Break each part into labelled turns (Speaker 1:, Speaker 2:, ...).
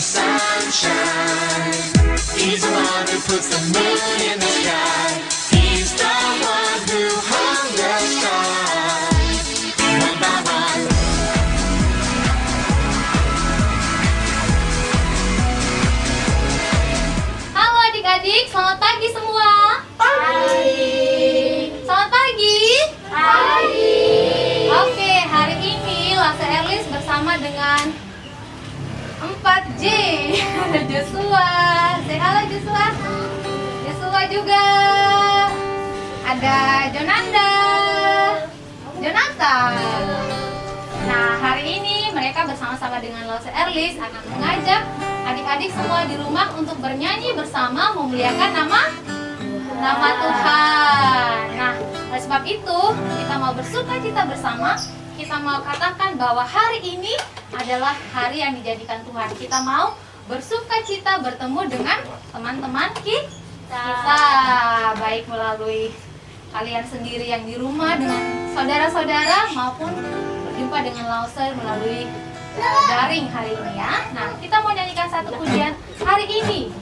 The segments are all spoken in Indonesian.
Speaker 1: the sunshine. He's the one who puts the moon in the sky. He's the one who hung the stars one by one.
Speaker 2: Halo adik-adik, selamat pagi semua. Selamat pagi. Oke, hari ini Lasa Erlis bersama dengan 4J. Ada Joshua. Say halo Joshua. Joshua juga. Ada Jonanda. Jonathan. Nah, hari ini mereka bersama-sama dengan Lasa Erlis akan mengajak adik-adik semua di rumah untuk bernyanyi bersama memuliakan nama Tuhan. Nah, oleh sebab itu kita mau bersukacita bersama. Kita mau katakan bahwa hari ini adalah hari yang dijadikan Tuhan. Kita mau bersukacita bertemu dengan teman-teman kita, baik melalui kalian sendiri yang di rumah dengan saudara-saudara maupun berjumpa dengan Lause melalui daring hari ini ya. Nah, kita mau nyanyikan satu pujian hari ini.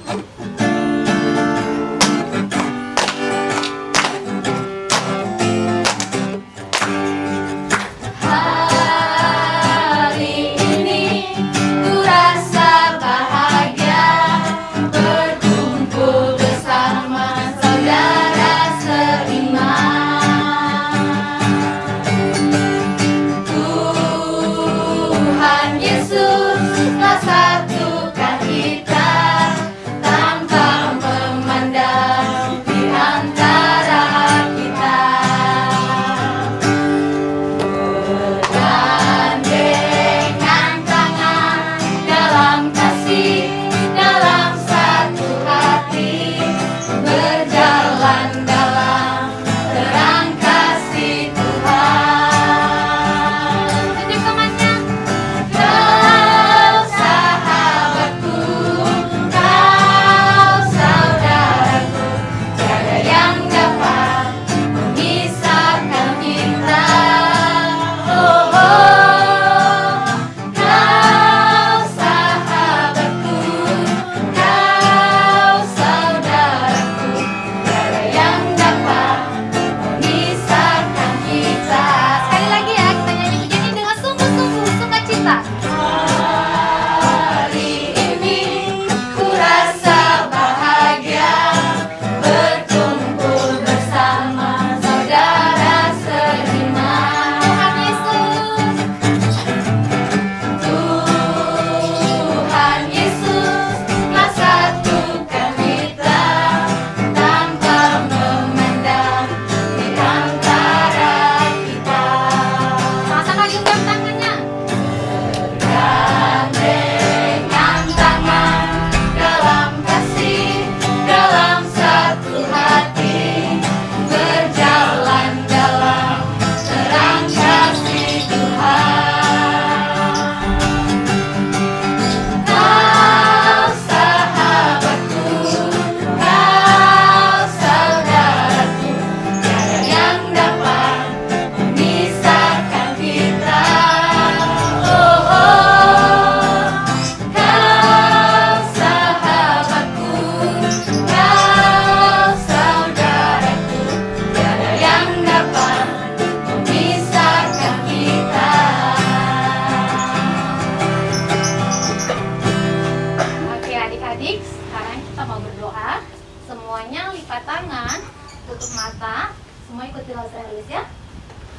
Speaker 2: Semuanya lipat tangan, tutup mata, semua ikuti Lasa Erlis ya.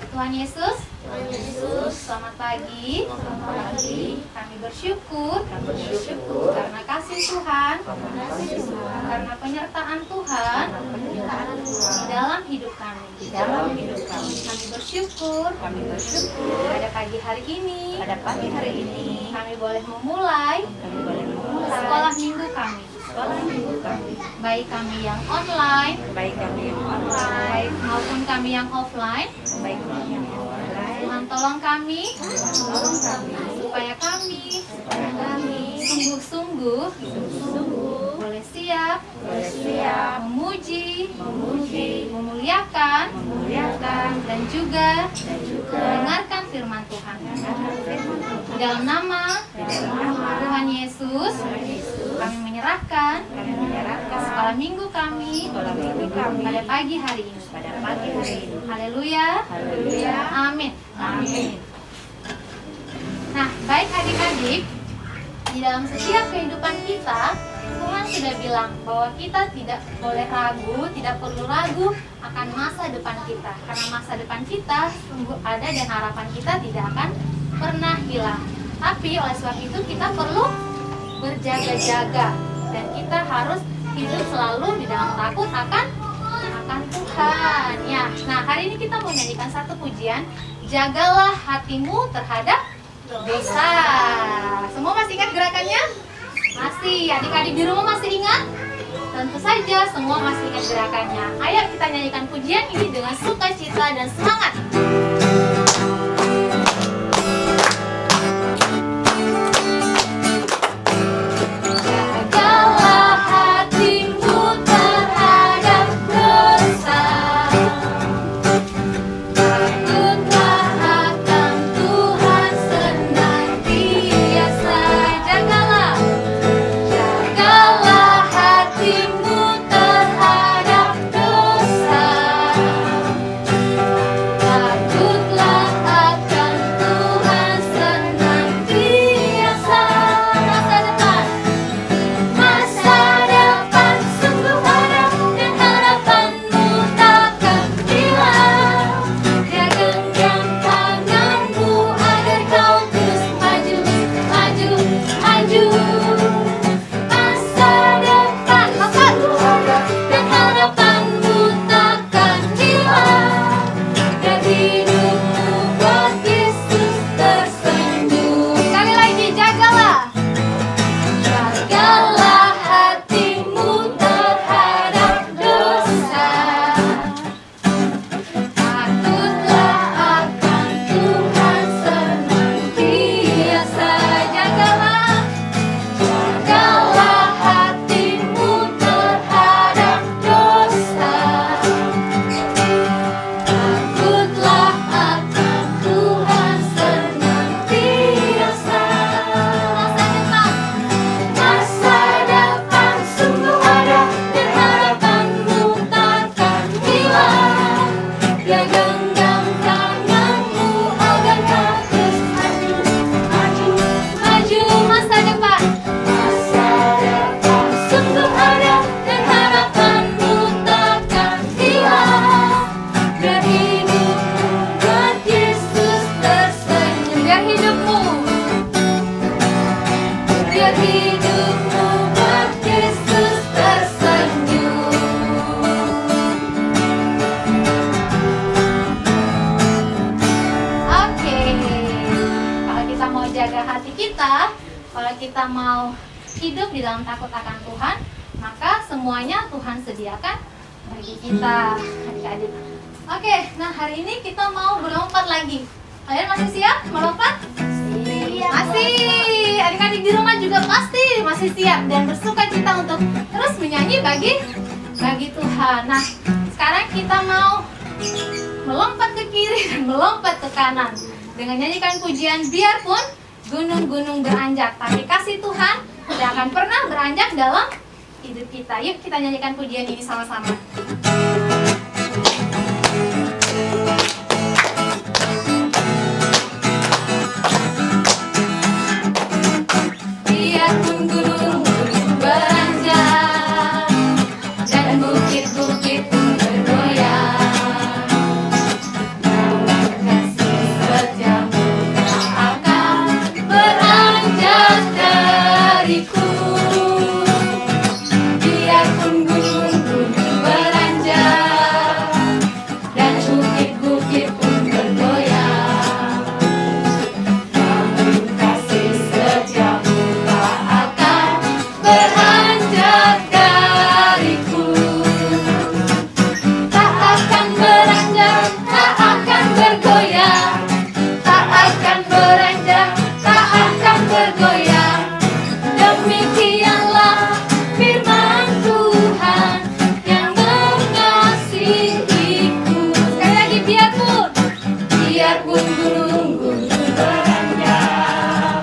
Speaker 2: Tuhan Yesus, selamat pagi. Kami bersyukur, karena kasih Tuhan, karena penyertaan Tuhan di dalam hidup kami. Kami bersyukur, pada pagi hari ini, kami boleh memulai sekolah minggu kami. Baik kami yang online, maupun kami yang offline. Tuhan tolong kami, supaya kami sungguh-sungguh boleh siap memuji, memuliakan, dan juga mendengarkan firman Tuhan. dalam nama Tuhan Yesus, kami menyerahkan sekolah minggu kami pada pagi hari ini. Haleluya. Amin. Nah, baik adik-adik, di dalam setiap kehidupan kita, Tuhan sudah bilang bahwa kita tidak boleh ragu, tidak perlu ragu akan masa depan kita. Karena masa depan kita sungguh ada dan harapan kita tidak akan pernah hilang. Tapi oleh sebab itu kita perlu berjaga-jaga dan kita harus hidup selalu di dalam takut akan Tuhan. Ya, nah hari ini kita mau nyanyikan satu pujian, jagalah hatimu terhadap dosa. Semua masih ingat gerakannya? Masih, adik-adik di rumah masih ingat? Tentu saja semua masih ingat gerakannya. Ayo kita nyanyikan pujian ini dengan sukacita dan semangat. Jagalah hatimu terhadap dosa. Takutlah akan Tuhan senantiasa. Jagalah hatimu terhadap dosa. Takutlah akan Tuhan senantiasa. Masa depan sungguh ada dan harapanmu takkan hilang. Dia genggam tanganmu agar kau terus maju. Masa depan sungguh ada dan harapanmu takkan hilang. Dan hidupmu buat Yesus tersenyum. Sekali lagi, jagalah hatimu terhadap dosa. Takutlah akan Tuhan senantiasa. Jagalah hatimu terhadap dosa. Takutlah akan Tuhan senantiasa. Masa depan sungguh ada dan harapanmu takkan hilang. Dia genggam tanganmu agar kau terus maju. Masa depan sungguh ada dan harapanmu takkan hilang. Biar hidupmu buat Yesus tersenyum. Biar hidupmu buat Yesus tersenyum. Oke, kalau kita mau jaga hati kita, kalau kita mau hidup di dalam takut akan Tuhan, maka semuanya Tuhan sediakan bagi kita, adik-adik. Oke, nah hari ini kita mau berlompat lagi. Kalian masih siap melompat? Masih. Adik-adik di rumah juga pasti masih siap dan bersuka cita untuk terus menyanyi bagi Tuhan. Nah, sekarang kita mau melompat ke kiri dan melompat ke kanan dengan nyanyikan pujian biarpun gunung-gunung beranjak, tapi kasih Tuhan tidak akan pernah beranjak dalam hidup kita. Yuk kita nyanyikan pujian ini sama-sama. Biarpun gunung-gunung beranjak dan bukit-bukit pun bergoyang, namun kasih setiamu tak akan beranjak dariku. Biarpun gunung-gunung beranjak dan bukit-bukit pun bergoyang, namun kasih setiamu tak akan beranjak dariku. Tak akan beranjak, tak akan bergoyang, tak akan beranjak, tak akan bergoyang. Demikianlah firman Tuhan yang mengasihiku. Sekali lagi, biarpun gunung-gunung beranjak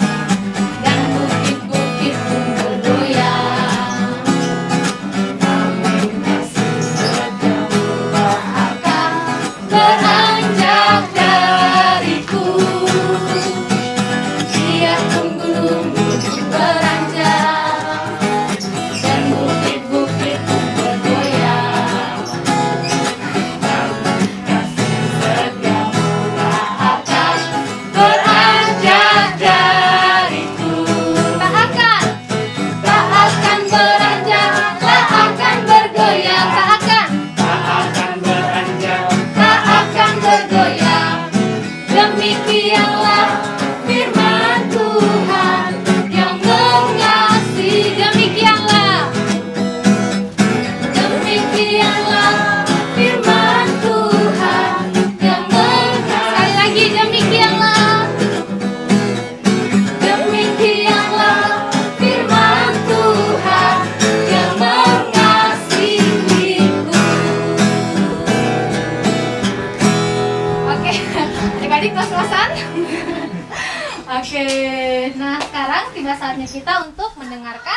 Speaker 2: Nah, sekarang tiba saatnya kita untuk mendengarkan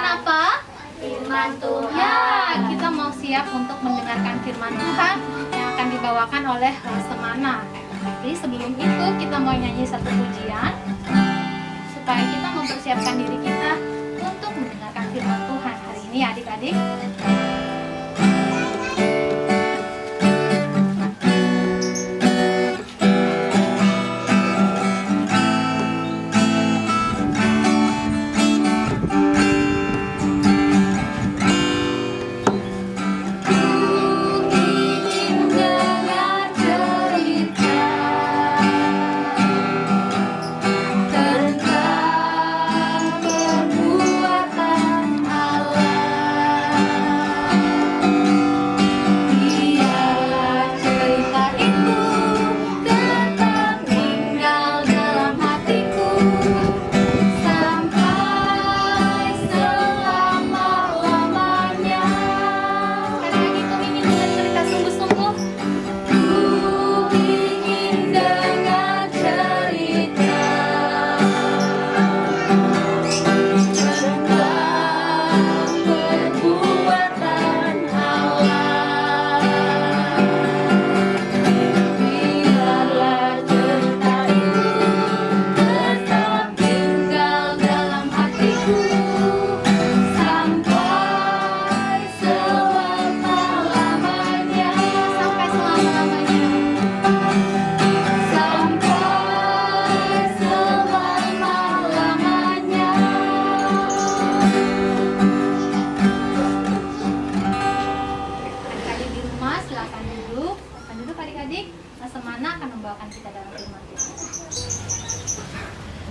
Speaker 2: apa?
Speaker 3: Firman Tuhan.
Speaker 2: Ya, kita mau siap untuk mendengarkan firman Tuhan yang akan dibawakan oleh Semana. Tapi sebelum itu kita mau nyanyi satu pujian supaya kita mempersiapkan diri kita untuk mendengarkan firman Tuhan hari ini, adik-adik.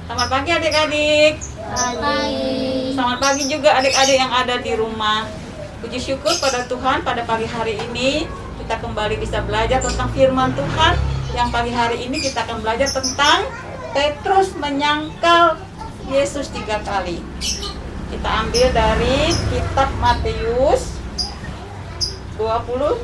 Speaker 4: Selamat pagi adik-adik. Selamat pagi juga adik-adik yang ada di rumah. Puji syukur pada Tuhan pada pagi hari ini kita kembali bisa belajar tentang firman Tuhan. Yang pagi hari ini kita akan belajar tentang Petrus menyangkal Yesus 3 kali. Kita ambil dari kitab Matius 26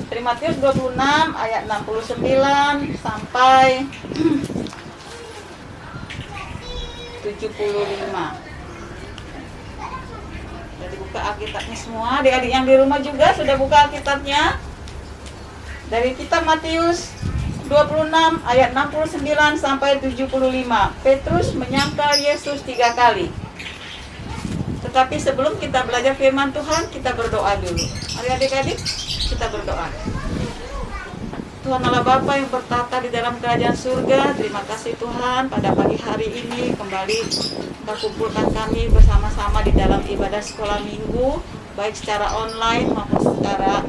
Speaker 4: dari Matius 26 ayat 69 sampai 75. Sudah dibuka Alkitabnya semua? Adik-adik yang di rumah juga sudah buka Alkitabnya? Dari kitab Matius 26 ayat 69 sampai 75. Petrus menyangkal Yesus 3 kali. Tetapi sebelum kita belajar firman Tuhan, kita berdoa dulu. Mari adik-adik, kita berdoa. Tuhan Allah Bapa yang bertata di dalam kerajaan surga, terima kasih Tuhan pada pagi hari ini kembali Engkau kumpulkan kami bersama-sama di dalam ibadah sekolah minggu, baik secara online maupun secara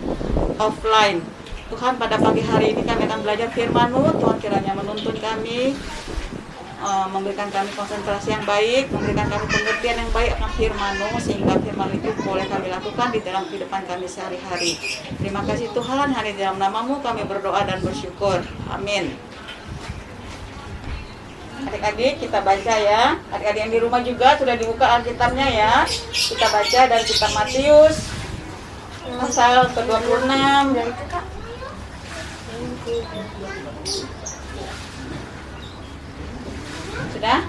Speaker 4: offline. Tuhan, pada pagi hari ini kami akan belajar firman-Mu. Tuhan kiranya menuntun kami, memberikan kami konsentrasi yang baik, memberikan kami pengertian yang baik akan firman-Mu, sehingga firman itu boleh kami lakukan di dalam kehidupan kami sehari-hari. Terima kasih Tuhan, hanya di dalam nama-Mu kami berdoa dan bersyukur. Amin. Adik-adik kita baca ya. Adik-adik yang di rumah juga sudah dibuka Alkitabnya ya. Kita baca dari kitab Matius pasal ke-26. Sudah?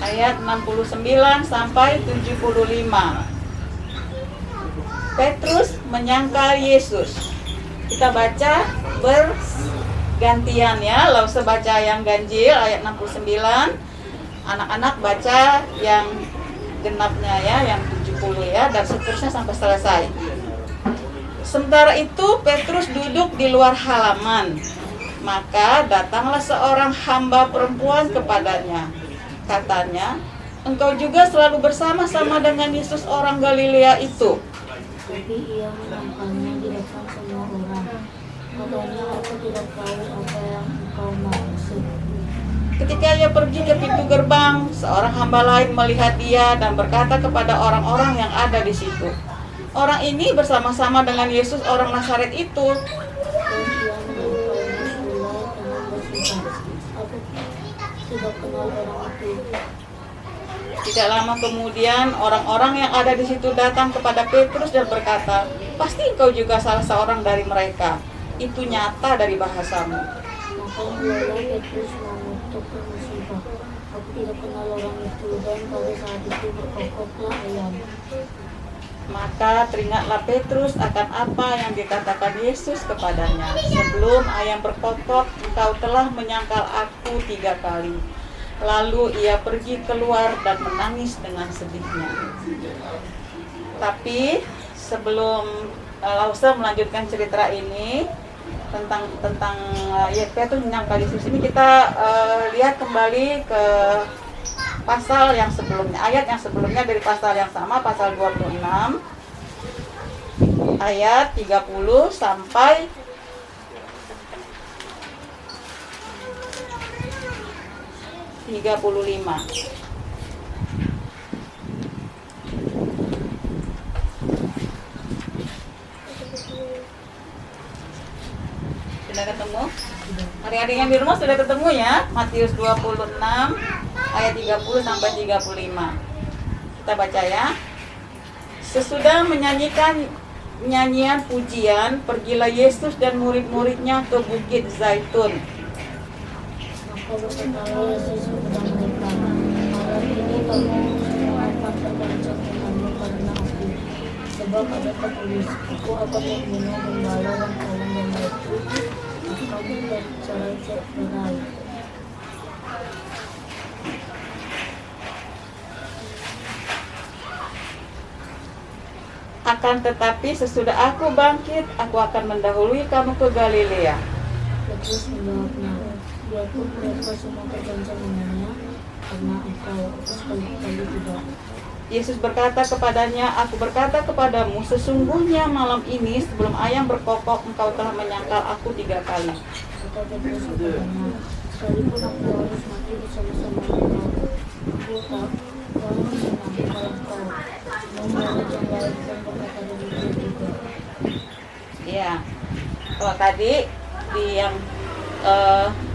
Speaker 4: Ayat 69 sampai 75. Petrus menyangkal Yesus. Kita baca bergantian ya. Lalu baca yang ganjil ayat 69. Anak-anak baca yang genapnya ya, yang 70 ya, dan seterusnya sampai selesai. Sementara itu Petrus duduk di luar halaman. Maka datanglah seorang hamba perempuan kepadanya. Katanya, engkau juga selalu bersama-sama dengan Yesus orang Galilea itu.
Speaker 3: Tapi ia menangkalnya di depan semua orang. Katanya, aku tidak tahu apa yang engkau maksud.
Speaker 4: Ketika ia pergi ke pintu gerbang, seorang hamba lain melihat dia dan berkata kepada orang-orang yang ada di situ, orang ini bersama-sama dengan Yesus orang Nazaret itu.
Speaker 3: Dan ia menangkalnya pula dengan bersumpah, aku tidak kenal orang itu.
Speaker 4: Tidak lama kemudian orang-orang yang ada di situ datang kepada Petrus dan berkata, "Pasti engkau juga salah seorang dari mereka. Itu nyata dari bahasamu."
Speaker 3: Maka mulailah Petrus mengutuk musibah. Aku tidak kenal orang itu, dan pada saat itu berkokoklah ayam.
Speaker 4: Maka teringatlah Petrus akan apa yang dikatakan Yesus kepadanya. "Sebelum ayam berkokok, engkau telah menyangkal aku 3 kali." Lalu ia pergi keluar dan menangis dengan sedihnya. Tapi sebelum Lause melanjutkan cerita ini tentang Petrus menyangkal Yesus ini, kita lihat kembali ke pasal yang sebelumnya, ayat yang sebelumnya dari pasal yang sama, pasal 26 ayat 30 sampai 35. Sudah ketemu? Adik-adik yang di rumah sudah ketemu ya? Matius 26 ayat 30 sampai 35. Kita baca ya. Sesudah menyanyikan nyanyian pujian, pergilah Yesus dan murid-muridnya ke Bukit Zaitun.
Speaker 3: Maka berkatalah Yesus kepada mereka, "Malam ini kamu semua akan tergoncang imanmu karena aku. Sebab ada tertulis, aku akan membunuh gembala dan kalung domba itu, dan kamu bercerai-berai."
Speaker 4: Akan tetapi sesudah aku bangkit, aku akan mendahului kamu ke Galilea.
Speaker 3: Petrus menjawabnya, "Biarpun mereka semua tergoncang imannya karena engkau, aku sekali-kali tidak."
Speaker 4: Yesus berkata kepadanya, "Aku berkata kepadamu, sesungguhnya malam ini sebelum ayam berkokok, engkau telah menyangkal aku 3 kali."
Speaker 3: Kata Petrus kepadanya, "Sekalipun aku harus mati bersama-sama engkau, aku tak akan menyangkal engkau." Murid yang lain pun berkata demikian juga.
Speaker 4: Ya, kalau tadi di yang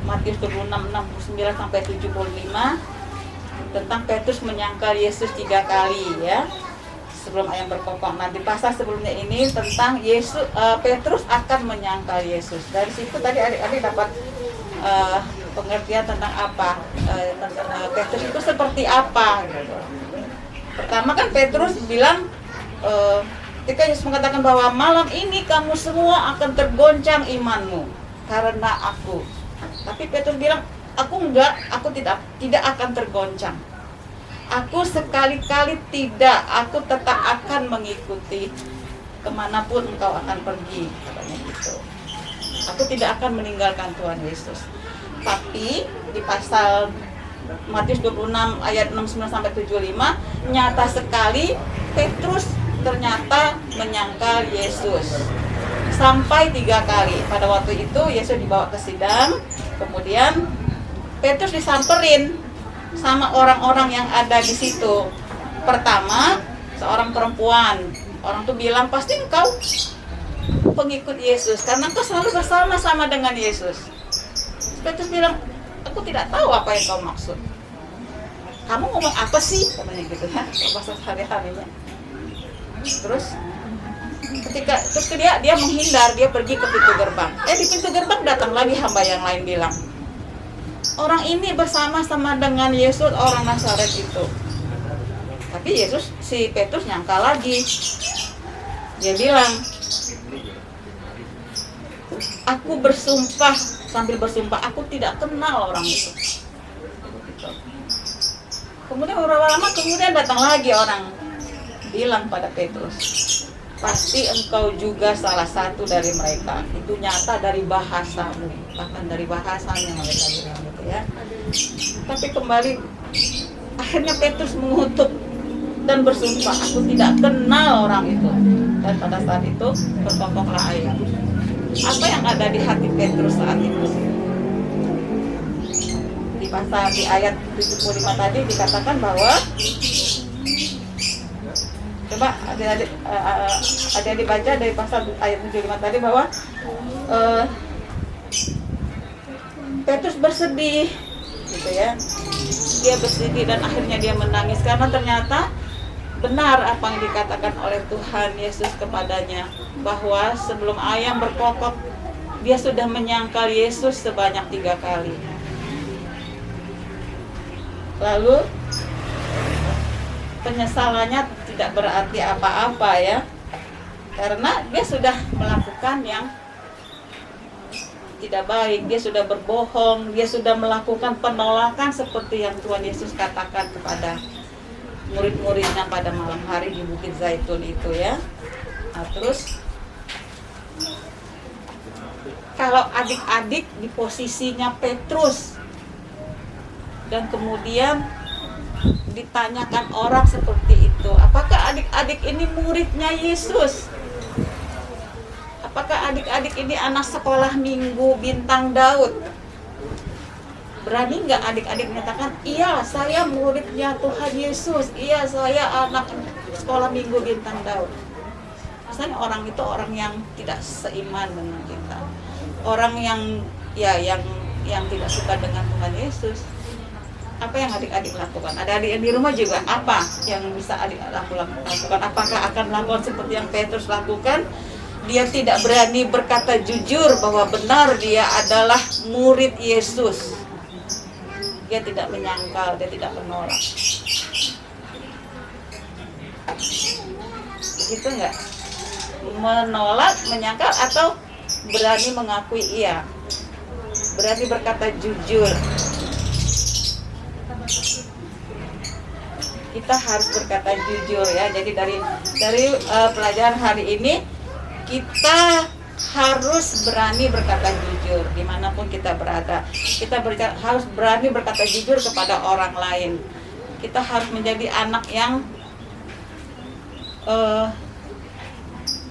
Speaker 4: Matius 26, 69 sampai 75 tentang Petrus menyangkal Yesus 3 kali ya sebelum ayam berkokok. Nah, di pasal sebelumnya ini tentang Petrus akan menyangkal Yesus. Dari situ tadi adik-adik dapat pengertian tentang apa, tentang Petrus itu seperti apa gitu. Pertama kan Petrus bilang, ketika Yesus mengatakan bahwa malam ini kamu semua akan tergoncang imanmu karena aku. Tapi Petrus bilang, aku enggak, aku tidak akan tergoncang. Aku sekali-kali tidak, aku tetap akan mengikuti kemanapun engkau akan pergi, katanya gitu. Aku tidak akan meninggalkan Tuhan Yesus. Tapi di pasal Matius 26 ayat 69 sampai 75 nyata sekali Petrus ternyata menyangkal Yesus sampai 3 kali. Pada waktu itu Yesus dibawa ke sidang, kemudian Petrus disamperin sama orang-orang yang ada di situ. Pertama, seorang perempuan, orang tuh bilang, "Pasti engkau pengikut Yesus karena engkau selalu bersama-sama dengan Yesus." Petrus bilang, "Aku tidak tahu apa yang kau maksud. Kamu ngomong apa sih?" katanya gitu ya, bahasa sehari-harinya. Terus dia menghindar, dia pergi ke pintu gerbang. Di pintu gerbang datang lagi hamba yang lain bilang, "Orang ini bersama-sama dengan Yesus orang Nazaret itu." Tapi si Petrus nyangka lagi. Dia bilang, "Aku bersumpah," sambil bersumpah, "aku tidak kenal orang itu." Kemudian beberapa lama kemudian datang lagi orang bilang pada Petrus, "Pasti engkau juga salah satu dari mereka." Itu nyata dari bahasamu, bahkan dari bahasanya mereka bilang gitu ya. Tapi kembali akhirnya Petrus mengutuk dan bersumpah, "Aku tidak kenal orang itu." Dan pada saat itu berkokoklah ayam. Apa yang ada di hati Petrus saat itu? Di ayat 75 tadi dikatakan bahwa, coba adik-adik baca dari pasal ayat 75 tadi bahwa Petrus bersedih gitu ya. dia bersedih dan akhirnya dia menangis karena ternyata benar apa yang dikatakan oleh Tuhan Yesus kepadanya, bahwa sebelum ayam berkokok dia sudah menyangkal Yesus sebanyak 3 kali. Lalu penyesalannya tidak berarti apa-apa ya, karena dia sudah melakukan yang tidak baik, dia sudah berbohong, dia sudah melakukan penolakan seperti yang Tuhan Yesus katakan kepada murid-muridnya pada malam hari di Bukit Zaitun itu ya. Nah, terus kalau adik-adik di posisinya Petrus dan kemudian ditanyakan orang seperti itu, apakah adik-adik ini muridnya Yesus? Apakah adik-adik ini anak sekolah minggu bintang Daud? Berani nggak adik-adik menyatakan, iya saya muridnya Tuhan Yesus, iya saya anak sekolah minggu bintang Daud? Rasanya orang itu orang yang tidak seiman dengan kita, orang yang yang tidak suka dengan Tuhan Yesus. Apa yang adik-adik lakukan? Ada adik yang di rumah juga, apa yang bisa adik lakukan? Apakah akan melakukan seperti yang Petrus lakukan? Dia tidak berani berkata jujur bahwa benar dia adalah murid Yesus. Dia tidak menyangkal, dia tidak menolak. Begitu enggak? Menolak, menyangkal, atau berani mengakui iya? Berani berkata jujur. Kita harus berkata jujur ya. Jadi dari pelajaran hari ini kita harus berani berkata jujur dimanapun kita berada. Kita harus berani berkata jujur kepada orang lain. Kita harus menjadi anak yang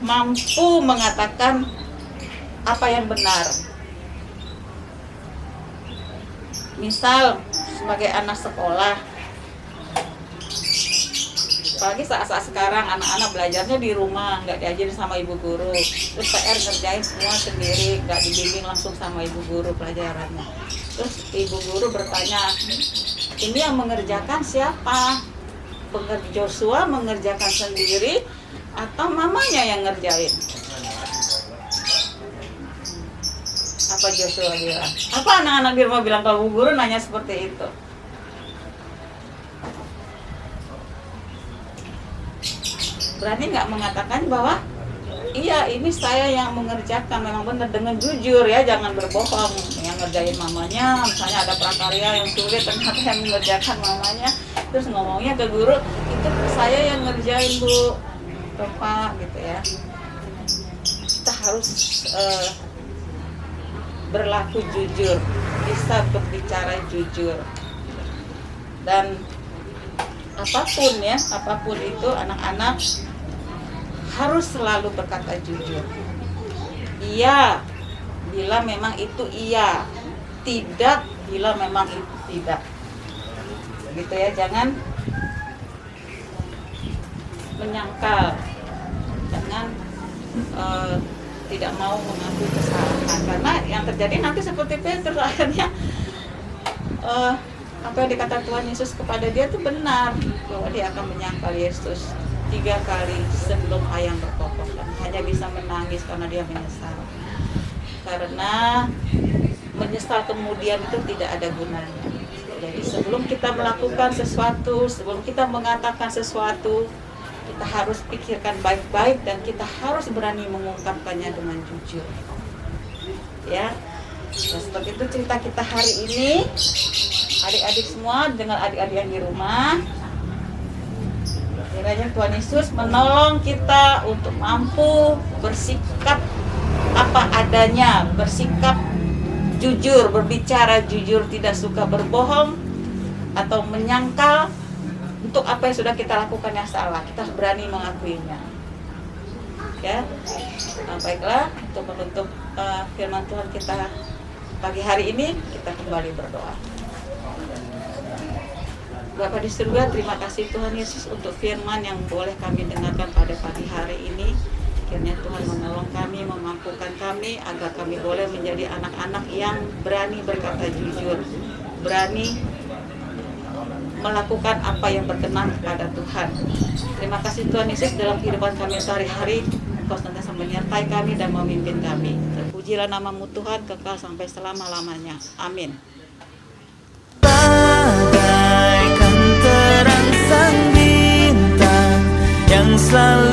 Speaker 4: mampu mengatakan apa yang benar. Misal sebagai anak sekolah, apalagi saat-saat sekarang anak-anak belajarnya di rumah, nggak diajarin sama ibu guru, terus PR ngerjain semua sendiri, nggak dibimbing langsung sama ibu guru pelajarannya. Terus ibu guru bertanya, ini yang mengerjakan siapa? Joshua mengerjakan sendiri atau mamanya yang ngerjain? Apa Joshua bilang? Apa anak-anak di rumah bilang kalau ibu guru nanya seperti itu? Berani nggak mengatakan bahwa iya ini saya yang mengerjakan, memang benar, dengan jujur ya, jangan berbohong. Yang ngerjain mamanya, misalnya ada prakarya yang sulit ternyata yang mengerjakan mamanya, terus ngomongnya ke guru, itu saya yang ngerjain bu, Bapak gitu ya. Kita harus berlaku jujur, bisa berbicara jujur, dan apapun itu anak-anak harus selalu berkata jujur. Iya bila memang itu iya, tidak bila memang itu tidak. Gitu ya, jangan menyangkal, jangan tidak mau mengakui kesalahan, karena yang terjadi nanti seperti Petrus, akhirnya apa yang dikatakan Tuhan Yesus kepada dia itu benar, bahwa dia akan menyangkal Yesus 3 kali sebelum ayam berkokok, dan hanya bisa menangis karena dia menyesal. Karena menyesal kemudian itu tidak ada gunanya. Jadi sebelum kita melakukan sesuatu, sebelum kita mengatakan sesuatu, kita harus pikirkan baik-baik dan kita harus berani mengungkapkannya dengan jujur. Ya, nah, seperti itu cerita kita hari ini. Adik-adik semua, dengan adik-adik yang di rumah, kiranya Tuhan Yesus menolong kita untuk mampu bersikap apa adanya, bersikap jujur, berbicara jujur, tidak suka berbohong atau menyangkal untuk apa yang sudah kita lakukan yang salah. Kita harus berani mengakuinya. Ya, nah, baiklah, untuk menutup firman Tuhan kita pagi hari ini, kita kembali berdoa. Bapa di surga, terima kasih Tuhan Yesus untuk firman yang boleh kami dengarkan pada pagi hari ini. Kiranya Tuhan menolong kami, memampukan kami agar kami boleh menjadi anak-anak yang berani berkata jujur, berani melakukan apa yang berkenan kepada Tuhan. Terima kasih Tuhan Yesus, dalam kehidupan kami sehari-hari Engkau senantiasa menyertai kami dan memimpin kami. Terpujilah namamu Tuhan, kekal sampai selama-lamanya. Amin.
Speaker 5: Bagaikan terang sang bintang yang selalu